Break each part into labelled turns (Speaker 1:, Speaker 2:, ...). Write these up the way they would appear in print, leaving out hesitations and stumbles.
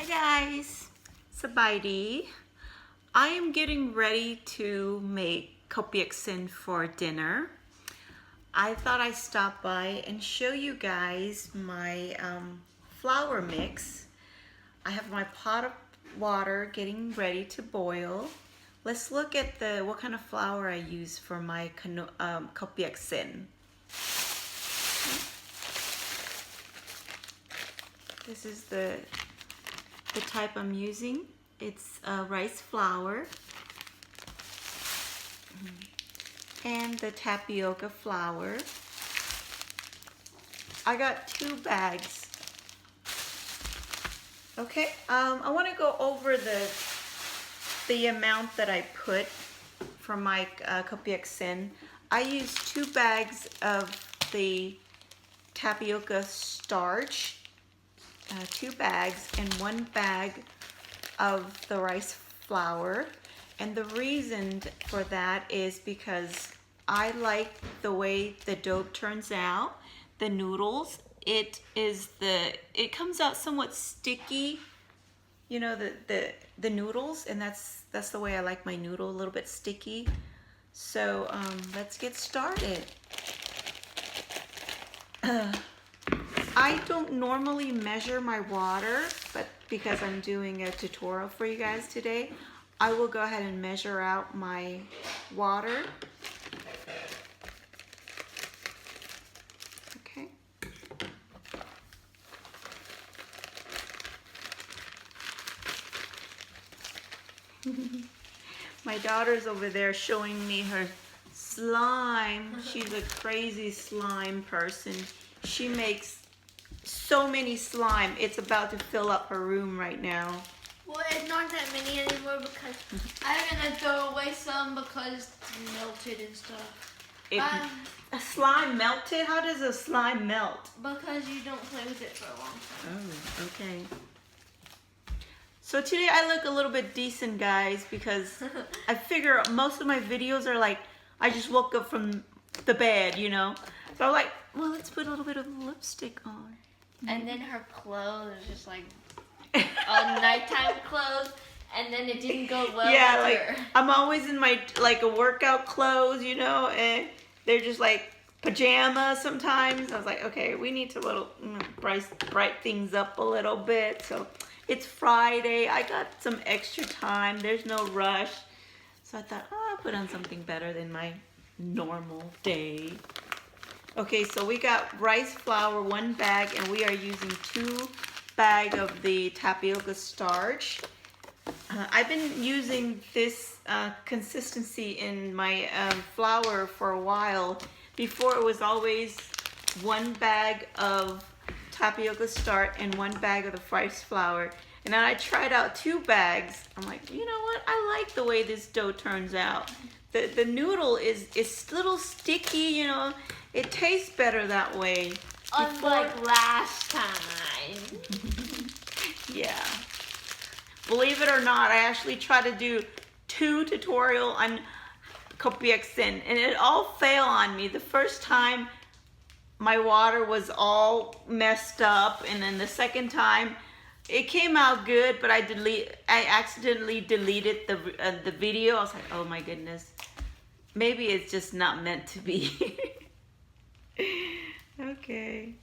Speaker 1: guys, Sabaidi. I am getting ready to make Piak for dinner. I thought I'd stop by and show you guys my flour mix. I have my pot of water getting ready to boil. Let's look at what kind of flour I use for my Piak. This is the type I'm using. It's rice flour and the tapioca flour. I got 2 bags. Okay, I want to go over the amount that I put for my Piak. I used 2 bags of the tapioca starch. 2 bags and 1 bag of the rice flour, and the reason for that is because I like the way the dough turns out. The noodles, it comes out somewhat sticky, you know, the noodles, and that's the way I like my noodle, a little bit sticky. So let's get started. I don't normally measure my water, but because I'm doing a tutorial for you guys today, I will go ahead and measure out my water. Okay. My daughter's over there showing me her slime. She's a crazy slime person. She makes so many slime. It's about to fill up her room right now.
Speaker 2: Well, it's not that many anymore because I'm gonna throw away some because it's melted and stuff.
Speaker 1: A slime melted? How does a slime melt?
Speaker 2: Because you don't play with it for a long time.
Speaker 1: Oh, okay. So today I look a little bit decent, guys, because I figure most of my videos are like, I just woke up from the bed, you know? So I'm like, well, let's put a little bit of lipstick on.
Speaker 2: And then her clothes are just like nighttime clothes, and then it didn't go well
Speaker 1: yeah,
Speaker 2: with
Speaker 1: like
Speaker 2: her.
Speaker 1: I'm always in my a workout clothes, you know, and they're just like pajamas sometimes. I was like, okay, we need to bright things up a little bit. So it's Friday. I got some extra time. There's no rush. So I thought, oh, I'll put on something better than my normal day. Okay, so we got rice flour, 1 bag, and we are using 2 bags of the tapioca starch. I've been using this consistency in my flour for a while. Before it was always 1 bag of tapioca starch and 1 bag of the rice flour. And then I tried out 2 bags. I'm like, you know what? I like the way this dough turns out. The noodle is a little sticky, you know. It tastes better that way.
Speaker 2: Unlike last time.
Speaker 1: Yeah. Believe it or not, I actually tried to do 2 tutorials on Piak, and it all failed on me. The first time, my water was all messed up, and then the second time, it came out good, but I accidentally deleted the video. I was like, oh my goodness. Maybe it's just not meant to be. Okay.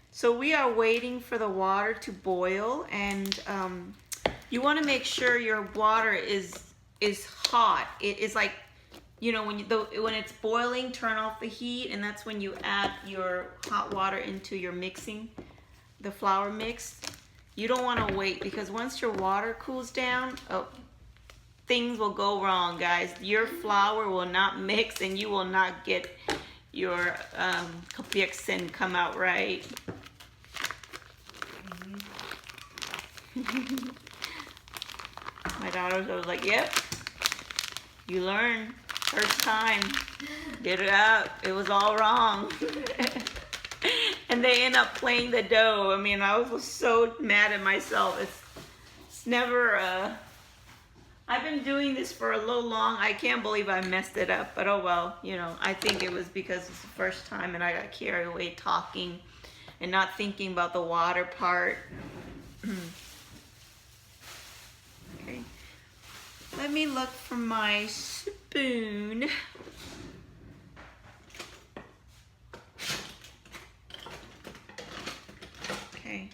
Speaker 1: So we are waiting for the water to boil, and you want to make sure your water is hot. It is like, you know, when it's boiling, turn off the heat, and that's when you add your hot water into your mixing, the flour mix. You don't want to wait, because once your water cools down, things will go wrong, guys. Your flour will not mix, and you will not get your Piak come out right. My daughter was like, yep, you learn. First time, did it out. It was all wrong. And they end up playing the dough. I mean, I was so mad at myself. It's never, I've been doing this for a little long. I can't believe I messed it up, but oh well, you know, I think it was because it's the first time and I got carried away talking and not thinking about the water part. Let me look for my spoon. Okay.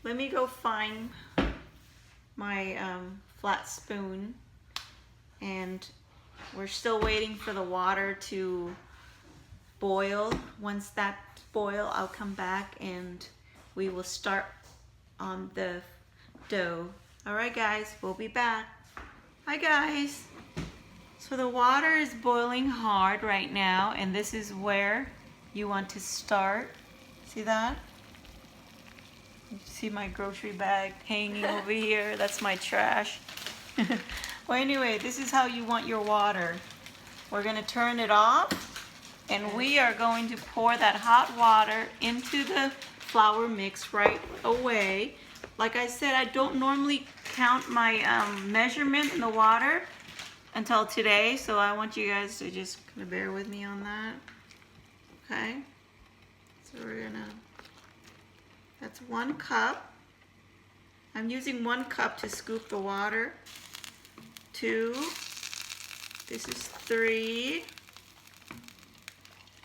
Speaker 1: Let me go find my flat spoon, and we're still waiting for the water to boil. Once that boil, I'll come back and we will start on the dough. All right, guys, we'll be back. Hi, guys. So the water is boiling hard right now, and this is where you want to start. See that? You see my grocery bag hanging over here? That's my trash. Well, anyway, this is how you want your water. We're gonna turn it off, and we are going to pour that hot water into the flour mix right away. Like I said, I don't normally count my measurement in the water until today, so I want you guys to just kind of bear with me on that. Okay, so we're gonna, that's 1 cup. I'm using 1 cup to scoop the water. 2, this is 3.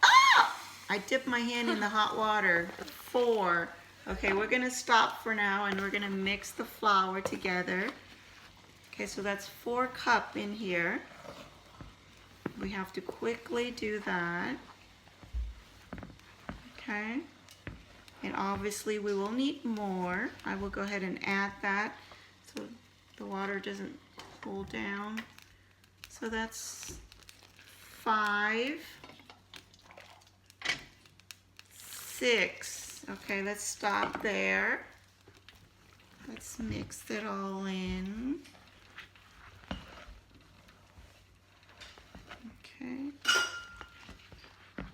Speaker 1: Ah! I dipped my hand in the hot water. 4. Okay, we're gonna stop for now and we're gonna mix the flour together. Okay, so that's 4 cups in here. We have to quickly do that. Okay, and obviously we will need more. I will go ahead and add that so the water doesn't cool down. So that's 5, 6. Okay, let's stop there. Let's mix it all in. Okay.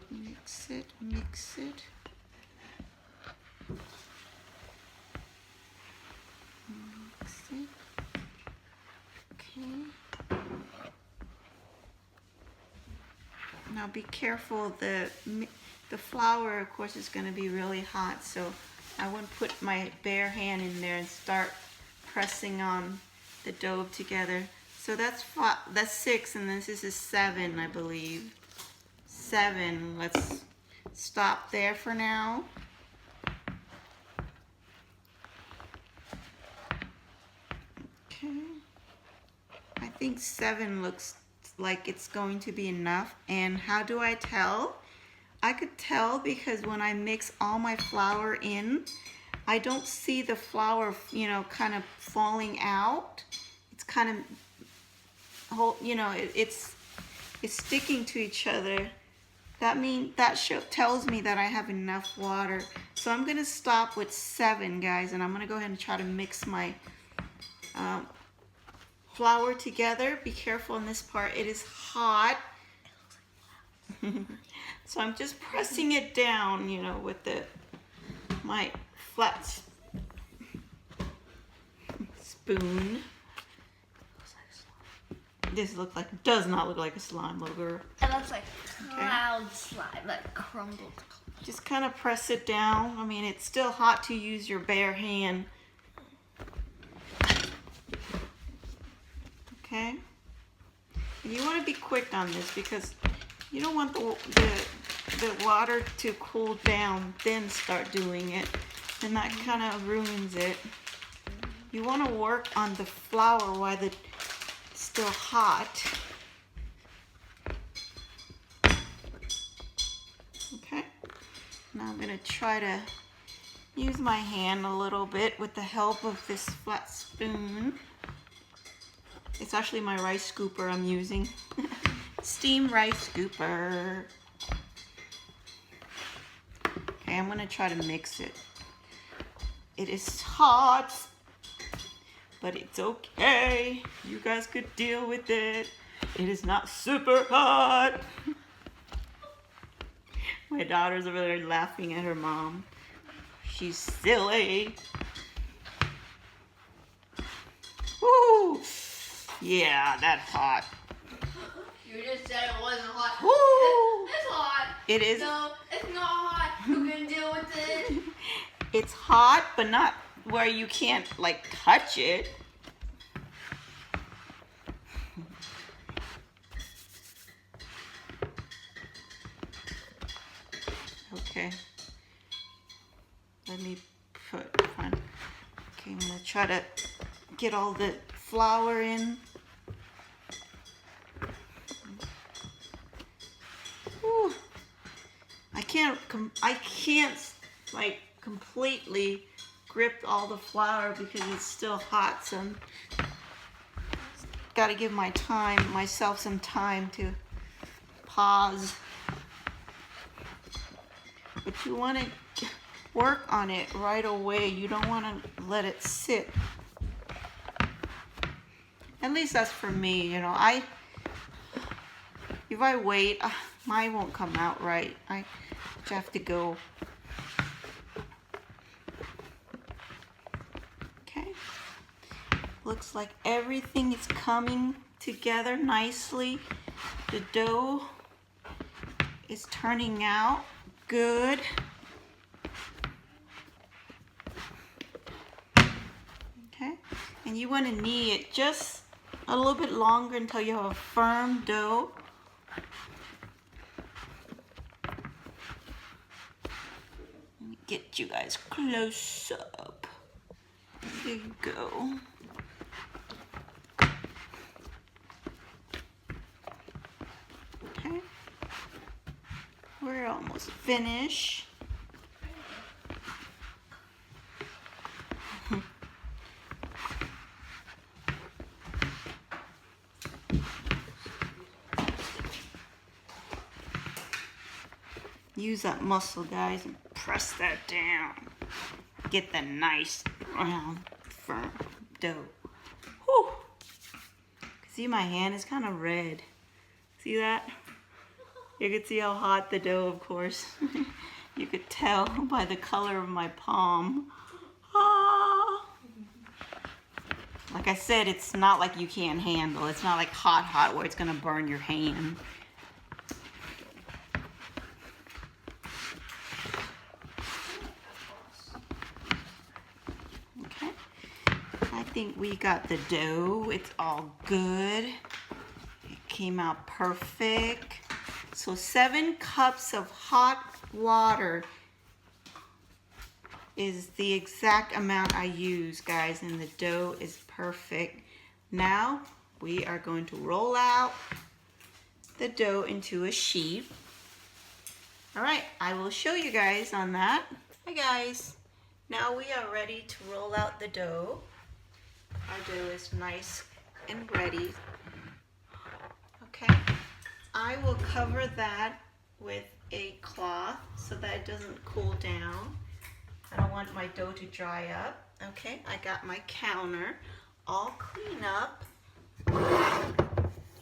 Speaker 1: Mix it, mix it. Mix it. Okay. Now be careful, the flour, of course, is going to be really hot, so I wouldn't put my bare hand in there and start pressing on the dough together. So that's 6, and this is 7, I believe. 7. Let's stop there for now. Okay. I think 7 looks like it's going to be enough. And how do I tell? I could tell because when I mix all my flour in, I don't see the flour, you know, kind of falling out. It's kind of, you know, it's sticking to each other. That tells me that I have enough water. So I'm gonna stop with 7, guys, and I'm gonna go ahead and try to mix my flour together. Be careful in this part, it is hot. So I'm just pressing it down, you know, with my flat spoon. This does not look like a slime, little girl.
Speaker 2: It looks like cloud slime, like crumbled.
Speaker 1: Just kind of press it down. I mean, it's still hot to use your bare hand. Okay. And you want to be quick on this because you don't want the water to cool down, then start doing it. Then that kind of ruins it. You want to work on the flour while it's still hot. Okay. Now I'm going to try to use my hand a little bit with the help of this flat spoon. It's actually my rice scooper I'm using. Steam rice scooper. Okay, I'm gonna try to mix it. It is hot, but it's okay. You guys could deal with it. It is not super hot. My daughter's over there laughing at her mom. She's silly. Woo! Yeah, that's hot.
Speaker 2: You just said it wasn't hot.
Speaker 1: Woo!
Speaker 2: It's hot.
Speaker 1: It is.
Speaker 2: No, it's not hot. You can deal with it.
Speaker 1: It's hot, but not where you can't like touch it. let me put on. Okay, I'm gonna try to get all the flour in. Whew. I can't like completely grip all the flour because it's still hot, so I'm got to give myself some time to pause. But you want to work on it right away. You don't want to let it sit. At least that's for me, you know. If I wait, mine won't come out right. I just have to go. Okay. Looks like everything is coming together nicely. The dough is turning out good. Okay. And you want to knead it just a little bit longer until you have a firm dough. Let me get you guys close up. There you go. Okay. We're almost finished. Use that muscle, guys, and press that down. Get the nice round, firm dough. Whew. See, my hand is kind of red. See that? You can see how hot the dough, of course. You could tell by the color of my palm. Ah. Like I said, it's not like you can't handle. It's not like hot where it's gonna burn your hand. Okay, I think we got the dough. It's all good. It came out perfect. So 7 cups of hot water is the exact amount I use, guys, and the dough is perfect. Now we are going to roll out the dough into a sheet. All right, I will show you guys on that. Hi guys, now we are ready to roll out the dough. Our dough is nice and ready. Okay, I will cover that with a cloth so that it doesn't cool down. I don't want my dough to dry up. Okay, I got my counter all clean up.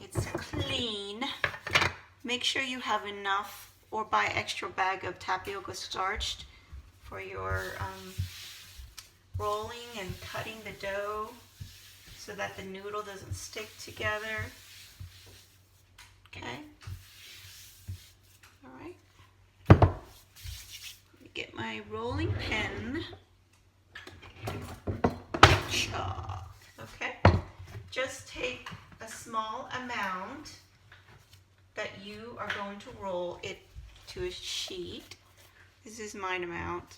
Speaker 1: It's clean. Make sure you have enough or buy extra bag of tapioca starch for your rolling and cutting the dough so that the noodle doesn't stick together. Okay. All right. Let me get my rolling pin. Chop. Okay. Just take a small amount that you are going to roll it to a sheet. This is mine amount.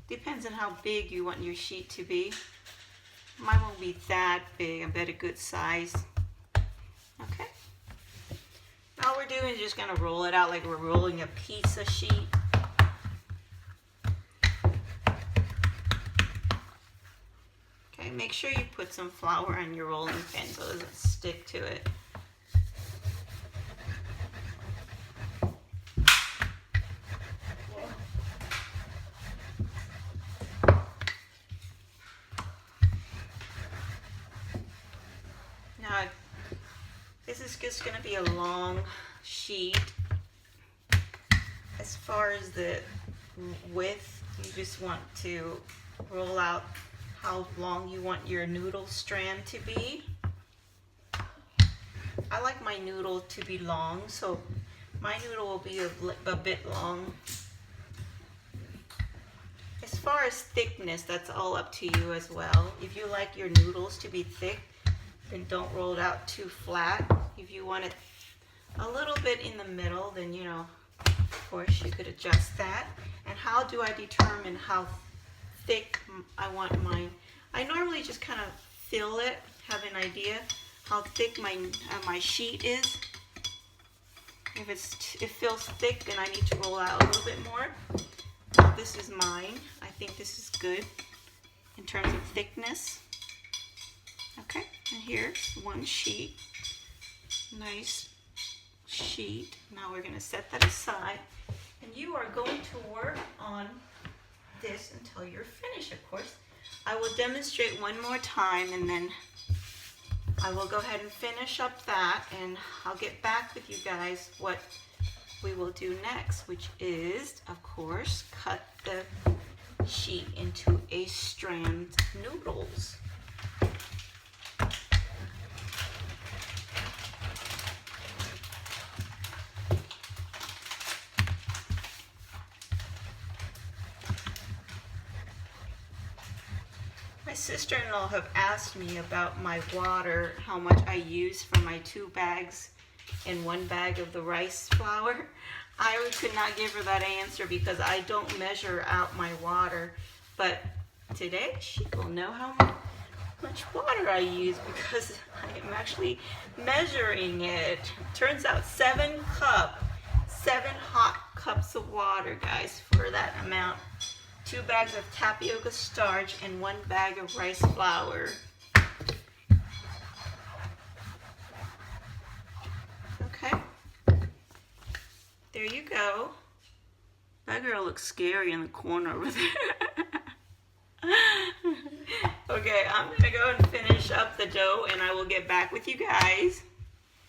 Speaker 1: Depends on how big you want your sheet to be. Mine won't be that big. I bet a good size. Okay. All we're doing is just gonna roll it out like we're rolling a pizza sheet. Okay, make sure you put some flour on your rolling pin so it doesn't stick to it. Now, this is just going to be a long sheet. As far as the width, you just want to roll out how long you want your noodle strand to be. I like my noodle to be long, so my noodle will be a bit long. As far as thickness, that's all up to you as well. If you like your noodles to be thick, then don't roll it out too flat. If you want it a little bit in the middle, then, you know, of course you could adjust that. And how do I determine how thick I want mine. I normally just kind of feel it, have an idea how thick my sheet is. If it feels thick, then I need to roll out a little bit more. This is mine. I think this is good in terms of thickness. Okay, and here's one sheet. Nice sheet. Now we're going to set that aside. And you are going to work on this until you're finished, of course. I will demonstrate one more time and then I will go ahead and finish up that, and I'll get back with you guys what we will do next, which is, of course, cut the sheet into a strand noodles. My sister-in-law have asked me about my water, how much I use for my 2 bags and 1 bag of the rice flour. I could not give her that answer because I don't measure out my water. But today she will know how much water I use because I am actually measuring it. Turns out 7 hot cups of water, guys, for that amount. 2 bags of tapioca starch and 1 bag of rice flour. Okay. There you go. That girl looks scary in the corner over there. Okay, I'm going to go and finish up the dough and I will get back with you guys.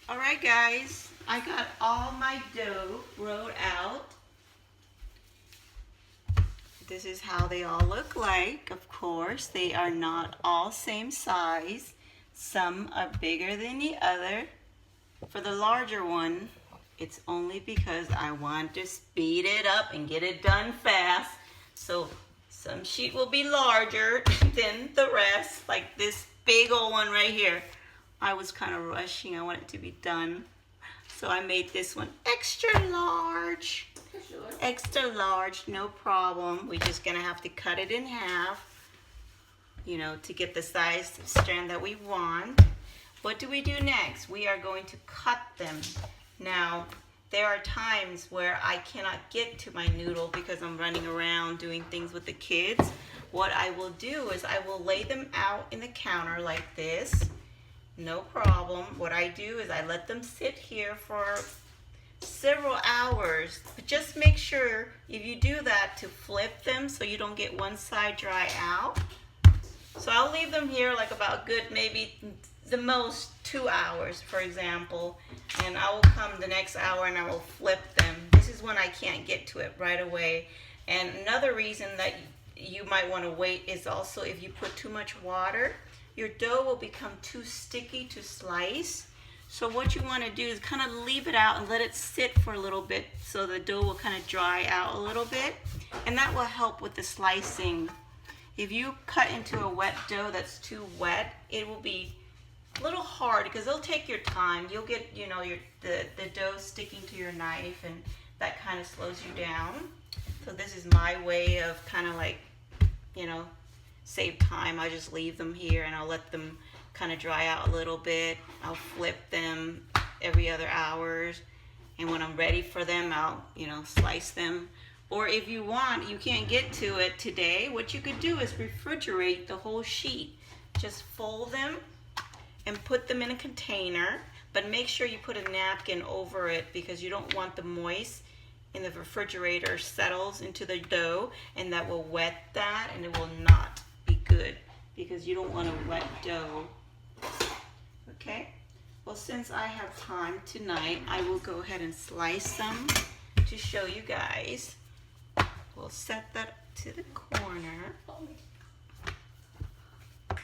Speaker 1: Alright guys, I got all my dough rolled out. This is how they all look like. Of course, they are not all same size. Some are bigger than the other. For the larger one, it's only because I want to speed it up and get it done fast. So some sheet will be larger than the rest, like this big old one right here. I was kind of rushing. I want it to be done. So I made this one extra large. Sure. Extra large, no problem. We're just gonna have to cut it in half, you know, to get the size of strand that we want. What do we do next? We are going to cut them. Now, there are times where I cannot get to my noodle because I'm running around doing things with the kids. What I will do is I will lay them out in the counter like this. No problem. What I do is I let them sit here for several hours, but just make sure if you do that to flip them so you don't get one side dry out. So I'll leave them here like about good, maybe the most 2 hours, for example, and I will come the next hour and I will flip them. This is when I can't get to it right away. And another reason that you might want to wait is also if you put too much water, your dough will become too sticky to slice. So what you want to do is kind of leave it out and let it sit for a little bit so the dough will kind of dry out a little bit, and that will help with the slicing. If you cut into a wet dough that's too wet, it will be a little hard because it'll take your time. You'll get, you know, the dough sticking to your knife, and that kind of slows you down. So this is my way of kind of like, you know, save time. I just leave them here and I'll let them kind of dry out a little bit. I'll flip them every other hours, and when I'm ready for them, I'll, you know, slice them. Or if you want, you can't get to it today, what you could do is refrigerate the whole sheet. Just fold them and put them in a container, but make sure you put a napkin over it because you don't want the moist in the refrigerator settles into the dough, and that will wet that, and it will not be good because you don't want a wet dough. Okay, well, since I have time tonight, I will go ahead and slice them to show you guys. We'll set that to the corner.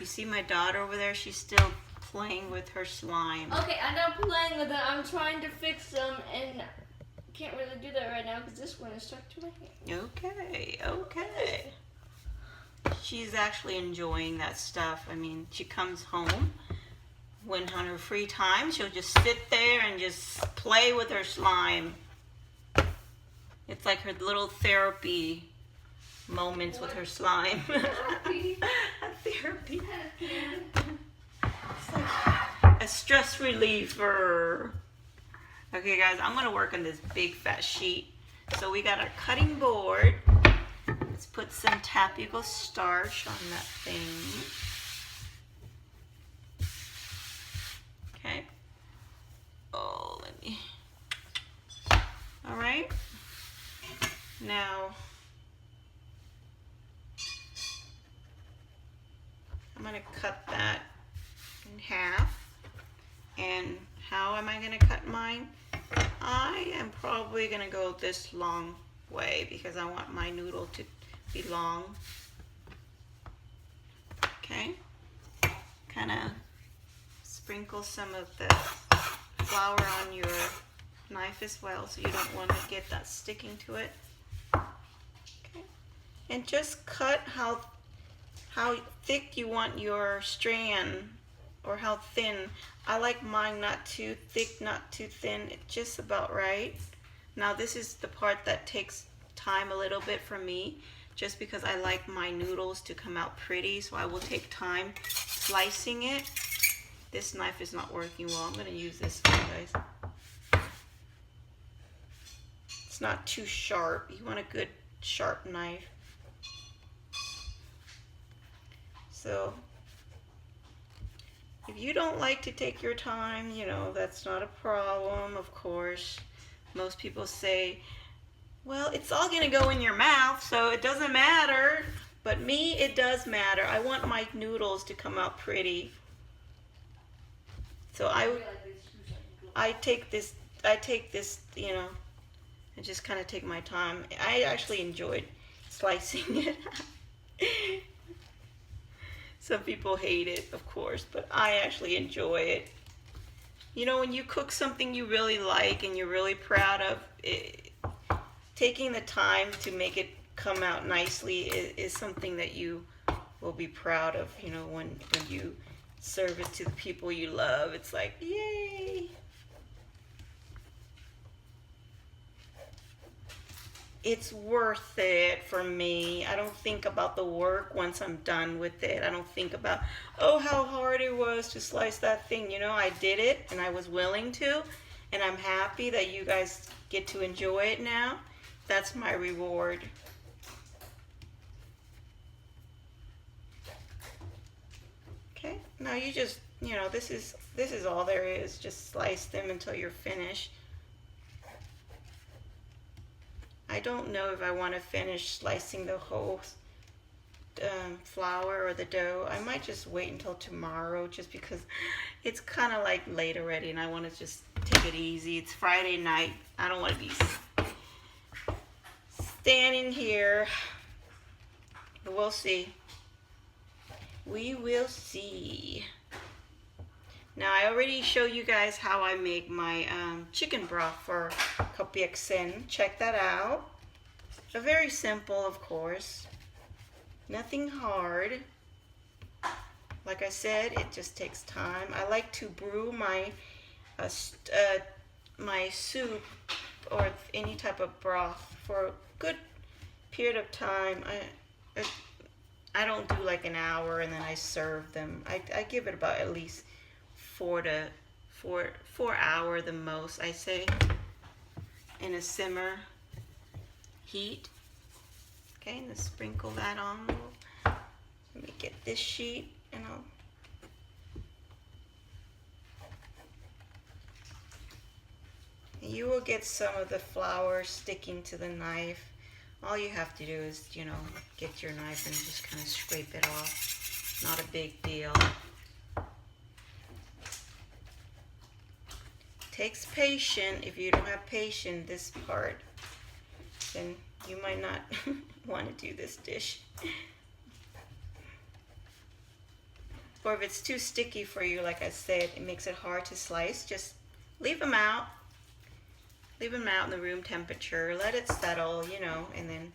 Speaker 1: You see my daughter over there? She's still playing with her slime.
Speaker 2: Okay, I'm not playing with it. I'm trying to fix them, and can't really do that right now because this one is stuck to my hand.
Speaker 1: Okay, okay. She's actually enjoying that stuff. I mean, she comes home when on her free time, she'll just sit there and just play with her slime. It's like her little therapy moments with her slime.
Speaker 2: Therapy.
Speaker 1: A therapy. It's like a stress reliever. Okay guys, I'm gonna work on this big fat sheet. So we got our cutting board. Let's put some tapioca starch on that thing. Okay. Oh, let me. All right. Now, I'm gonna cut that in half. And how am I gonna cut mine? I am probably gonna go this long way because I want my noodle to be long. Okay. Kind of sprinkle some of the flour on your knife as well so you don't want to get that sticking to it. Okay. And just cut how thick you want your strand or how thin. I like mine not too thick, not too thin. It's just about right. Now this is the part that takes time a little bit for me just because I like my noodles to come out pretty, so I will take time slicing it. This knife is not working well. I'm going to use this one, guys. It's not too sharp. You want a good sharp knife. So if you don't like to take your time, you know, that's not a problem, of course. Most people say, well, it's all going to go in your mouth, so it doesn't matter. But me, it does matter. I want my noodles to come out pretty. So I take this, you know, and just kind of take my time. I actually enjoyed slicing it. Some people hate it, of course, but I actually enjoy it. You know, when you cook something you really like and you're really proud of, taking the time to make it come out nicely is something that you will be proud of, you know, when you serve it to the people you love. It's like, yay! It's worth it for me. I don't think about the work once I'm done with it. I don't think about, oh, how hard it was to slice that thing. You know, I did it and I was willing to, and I'm happy that you guys get to enjoy it now. That's my reward. Okay, now you just, you know, this is all there is. Just slice them until you're finished. I don't know if I want to finish slicing the whole flour or the dough. I might just wait until tomorrow just because it's kind of like late already and I want to just take it easy. It's Friday night. I don't want to be standing here. But we'll see. We will see. Now I already showed you guys how I make my chicken broth for Piak. Check that out. Very simple, of course. Nothing hard. Like I said, it just takes time. I like to brew my my soup or any type of broth for a good period of time. I don't do like an hour and then I serve them. I give it about at least 4 hours the most, I say, in a simmer heat. Okay, and let's sprinkle that on. Let me get this sheet and you will get some of the flour sticking to the knife. All you have to do is, you know, get your knife and just kind of scrape it off. Not a big deal. Takes patience. If you don't have patience, this part, then you might not want to do this dish. Or if it's too sticky for you, like I said, it makes it hard to slice, just leave them out. Leave them out in the room temperature. Let it settle, you know, and then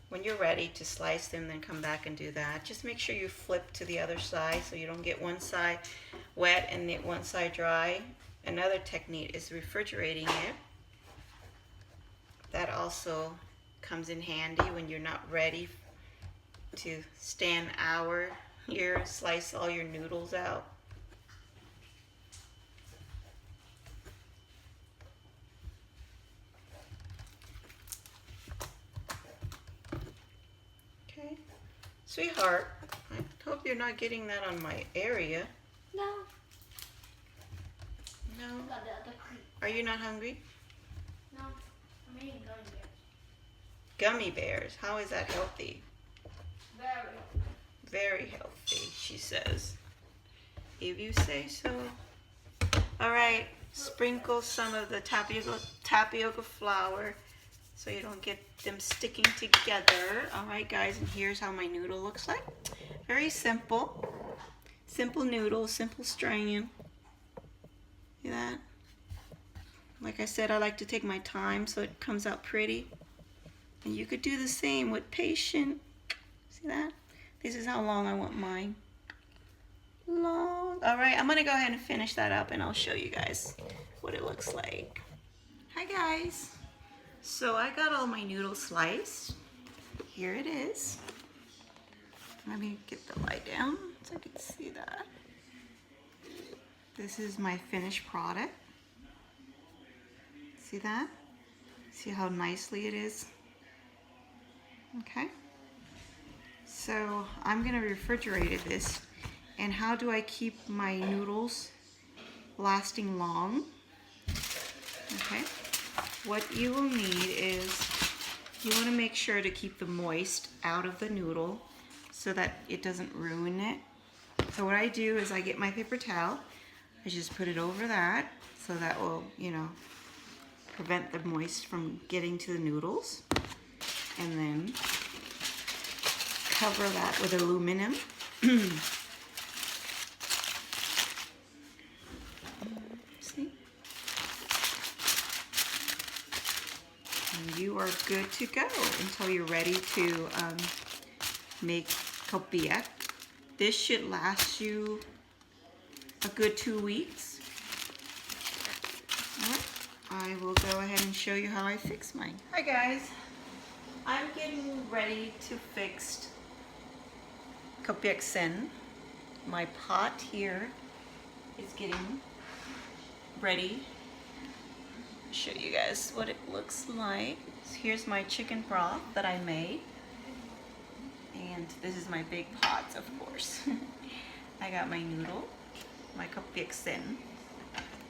Speaker 1: when you're ready to slice them, then come back and do that. Just make sure you flip to the other side so you don't get one side wet and one side dry. Another technique is refrigerating it. That also Comes in handy when you're not ready to stand an hour here, slice all your noodles out. Okay, sweetheart, I hope you're not getting that on my area.
Speaker 2: No.
Speaker 1: No.
Speaker 2: Got the other cream.
Speaker 1: Are you not hungry?
Speaker 2: No. I'm eating gummy bears.
Speaker 1: Gummy bears, how is that healthy?
Speaker 2: Very.
Speaker 1: Very healthy, she says. If you say so. All right, sprinkle some of the tapioca flour so you don't get them sticking together. All right, guys, and here's how my noodle looks like. Very simple. Simple noodle, simple stringing. See that? Like I said, I like to take my time so it comes out pretty. And you could do the same with patience. See that? This is how long I want mine. Long. All right, I'm gonna go ahead and finish that up and I'll show you guys what it looks like. Hi guys. So I got all my noodles sliced. Here it is. Let me get the light down so I can see that. This is my finished product. See that? See how nicely it is? Okay. So I'm gonna refrigerate this. And how do I keep my noodles lasting long? Okay. What you will need is you want to make sure to keep the moist out of the noodle so that it doesn't ruin it. So what I do is I get my paper towel, I just put it over that so that will, you know, prevent the moist from getting to the noodles. And then cover that with aluminum. See? And you are good to go until you're ready to make Piak. This should last you a good 2 weeks. All right. I will go ahead and show you how I fix mine. Hi guys. I'm getting ready to fix Piak. My pot here is getting ready. I'll show you guys what it looks like. So here's my chicken broth that I made. And this is my big pot, of course. I got my noodle, my Piak.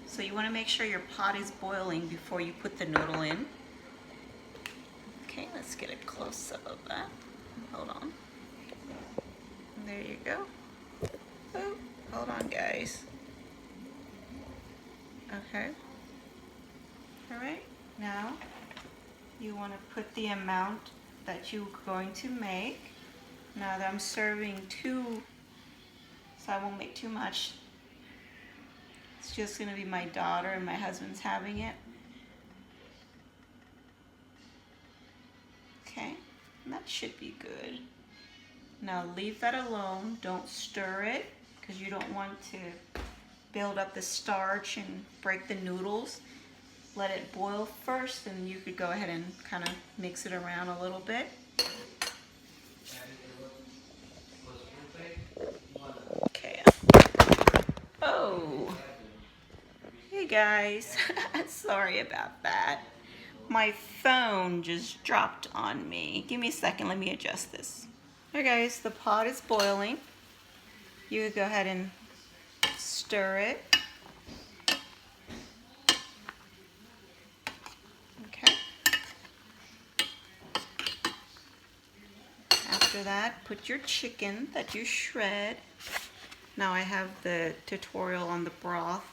Speaker 1: So you want to make sure your pot is boiling before you put the noodle in. Okay, let's get a close-up of that. Hold on. There you go. Oh, hold on, guys. Okay. All right. Now, you want to put the amount that you're going to make. Now that I'm serving 2, so I won't make too much. It's just going to be my daughter and my husband's having it. Okay, and that should be good. Now leave that alone. Don't stir it because you don't want to build up the starch and break the noodles. Let it boil first and you could go ahead and kind of mix it around a little bit. Okay. Oh. Hey guys. Sorry about that. My phone just dropped on me. Give me a second, let me adjust this. Hey guys, the pot is boiling. You go ahead and stir it. Okay. After that, put your chicken that you shred. Now I have the tutorial on the broth.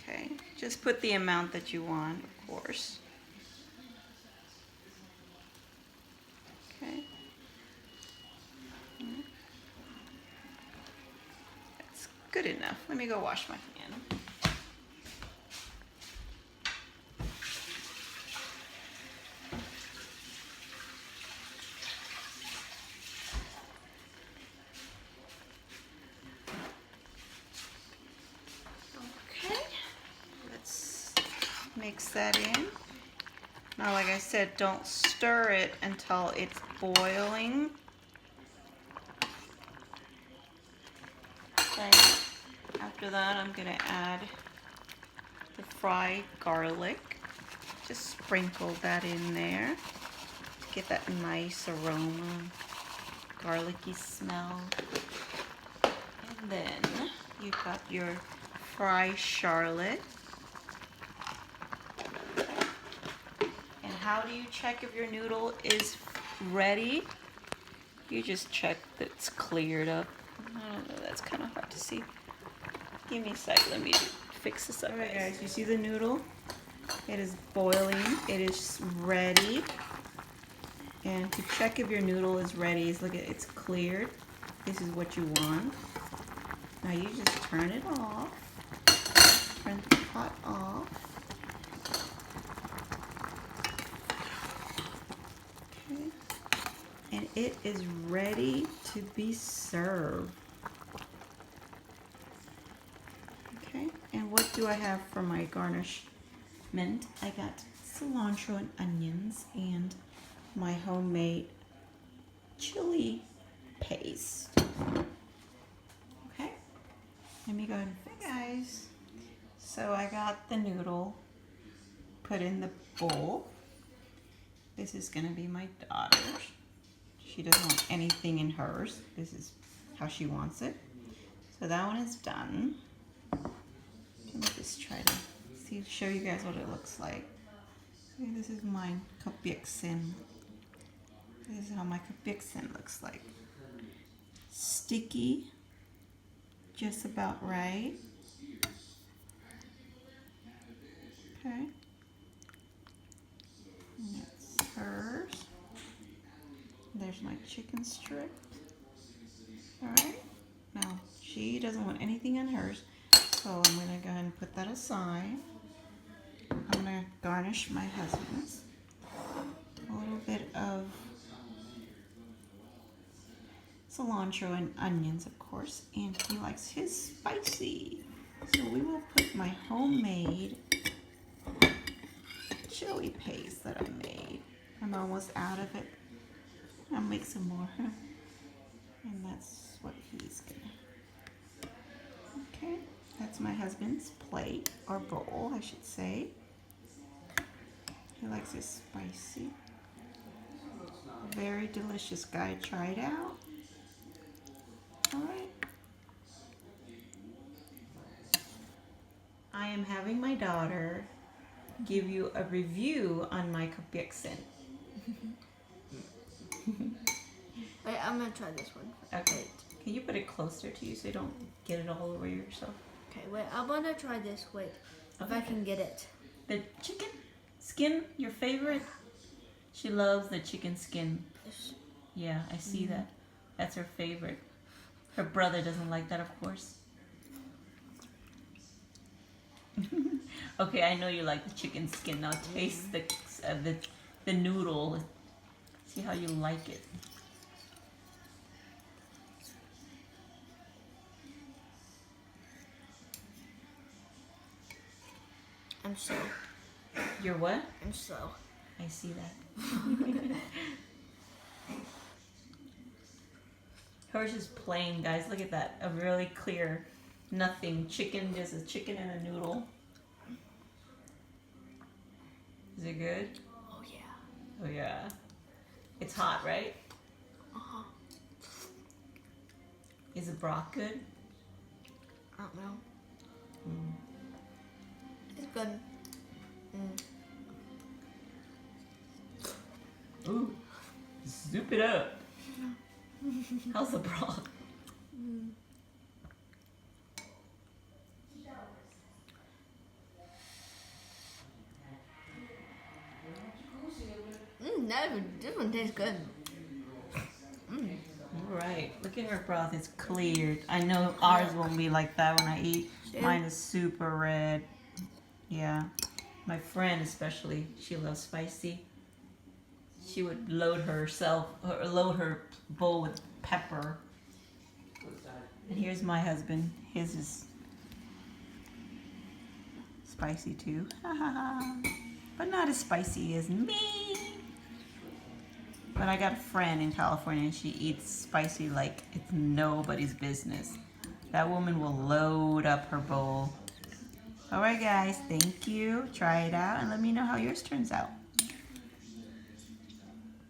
Speaker 1: Okay, just put the amount that you want, of course. Okay. That's good enough. Let me go wash my pan. Okay, let's mix that in. Now, like I said, don't stir it until it's boiling. Okay. After that, I'm gonna add the fried garlic. Just sprinkle that in there. Get that nice aroma, garlicky smell. And then you've got your fried Charlotte. And how do you check if your noodle is ready? You just check that it's cleared up. I don't know, that's kind of hard to see. Give me a sec, let me fix this up. Alright guys, you see the noodle? It is boiling, it is ready. And to check if your noodle is ready, is look at it's cleared. This is what you want. Now you just turn it off. Turn the pot off. Okay. And it is ready to be served. Okay, and what do I have for my garnishment? I got cilantro and onions and my homemade chili paste. Okay, let me go ahead and fix. Hey guys, so I got the noodle put in the bowl. This is gonna be my daughter's. She doesn't want anything in hers. This is how she wants it. So that one is done. Let me just try to show you guys what it looks like. Okay, this is mine, Piak. This is how my Piak looks like. Sticky, just about right. Okay. And that's hers. There's my chicken strip. Alright. Now, she doesn't want anything on hers, so I'm going to go ahead and put that aside. I'm going to garnish my husband's. A little bit of cilantro and onions, of course, and he likes his spicy. So we will put my homemade chili paste that I made. I'm almost out of it. I'll make some more. And that's what he's gonna. Okay, that's my husband's plate, or bowl, I should say. He likes his spicy. Very delicious guy. Try it out. Alright. I am having my daughter give you a review on my Piak.
Speaker 2: Wait, I'm gonna try this one.
Speaker 1: Okay. Can you put it closer to you so you don't get it all over yourself?
Speaker 2: Okay, wait, I'm gonna try this. Wait, if I can get it.
Speaker 1: The chicken skin, your favorite? She loves the chicken skin.
Speaker 2: Yes.
Speaker 1: Yeah, I see that. That's her favorite. Her brother doesn't like that, of course. Okay, I know you like the chicken skin. Now taste the noodle. See how you like it.
Speaker 2: I'm slow.
Speaker 1: You're what?
Speaker 2: I'm slow.
Speaker 1: I see that. Hers is plain, guys. Look at that. A really clear, nothing. Chicken, just a chicken and a noodle. Is it good?
Speaker 2: Oh yeah.
Speaker 1: Oh yeah. It's hot, right?
Speaker 2: Uh-huh.
Speaker 1: Is the broth good?
Speaker 2: I don't know.
Speaker 1: Mm.
Speaker 2: It's good.
Speaker 1: Ooh, soup it up. How's the broth?
Speaker 2: This one tastes good.
Speaker 1: All right, look at her broth. It's cleared. I know ours won't be like that when I eat. Mine is super red. Yeah, my friend especially, she loves spicy. She would load her bowl with pepper. And here's my husband. His is spicy too. But not as spicy as me. But I got a friend in California and she eats spicy like it's nobody's business. That woman will load up her bowl. Alright guys, thank you. Try it out and let me know how yours turns out.